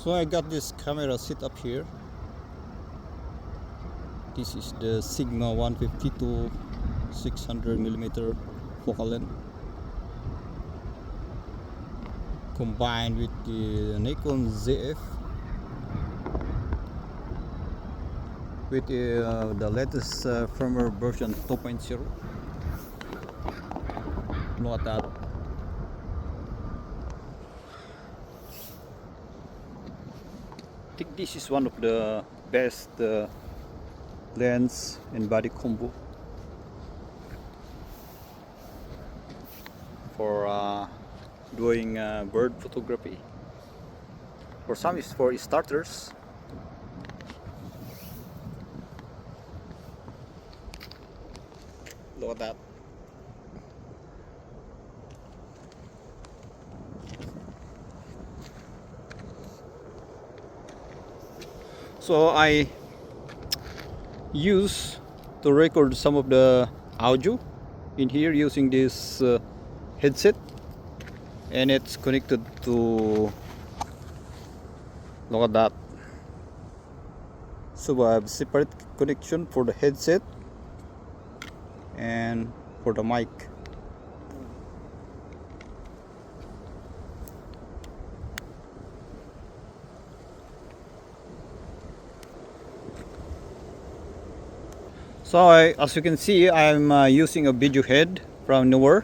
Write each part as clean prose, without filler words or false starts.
So I got this camera set up here. This is the Sigma 150 to 600mm focal length, combined with the Nikon ZF with the latest firmware version 2.0. Look at that. I think this is one of the best lens and body combo for doing bird photography. For some, it's for starters. Look at that. So I use to record some of the audio in here using this headset, and it's connected to, look at that. So I have separate connection for the headset and for the mic. So as you can see, I'm using a video head from Newer,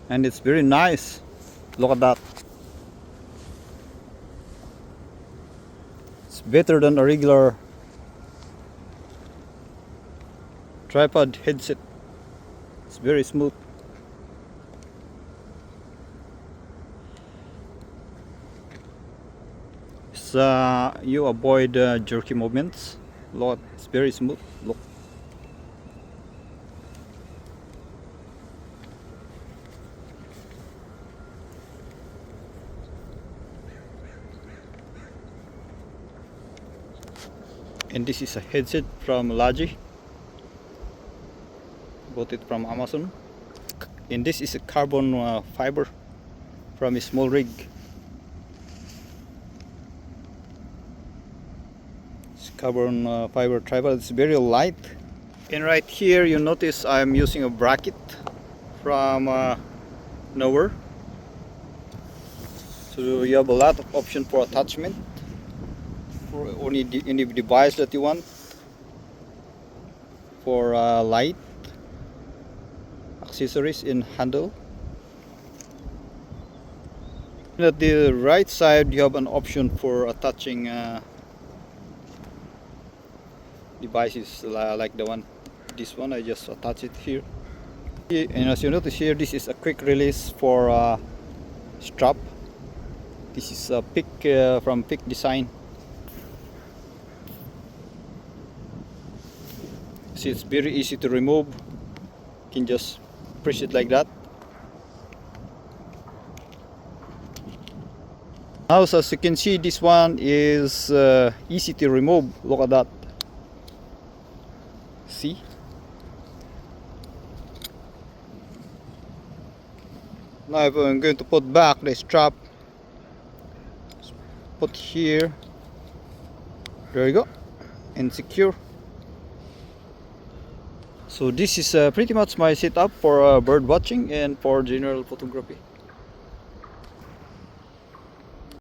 and it's very nice. Look at that. It's better than a regular tripod headset. It's very smooth. So you avoid jerky movements. Look, it's very smooth. Look. And this is a headset from Laji. Bought it from Amazon. And this is a carbon fiber from a small rig. It's carbon fiber tripod. It's very light. And right here you notice I'm using a bracket from Nowhere. So you have a lot of option for attachment for any device that you want, for light, accessories, and handle. At the right side you have an option for attaching devices like the one, this one. I just attach it here. And as you notice here, this is a quick release for strap. This is a pick from Pick Design. See, it's very easy to remove. You can just press it like that. Now, so as you can see, this one is easy to remove. Look at that. See? Now I'm going to put back the strap. Put here. There you go. And secure. So this is pretty much my setup for bird watching and for general photography.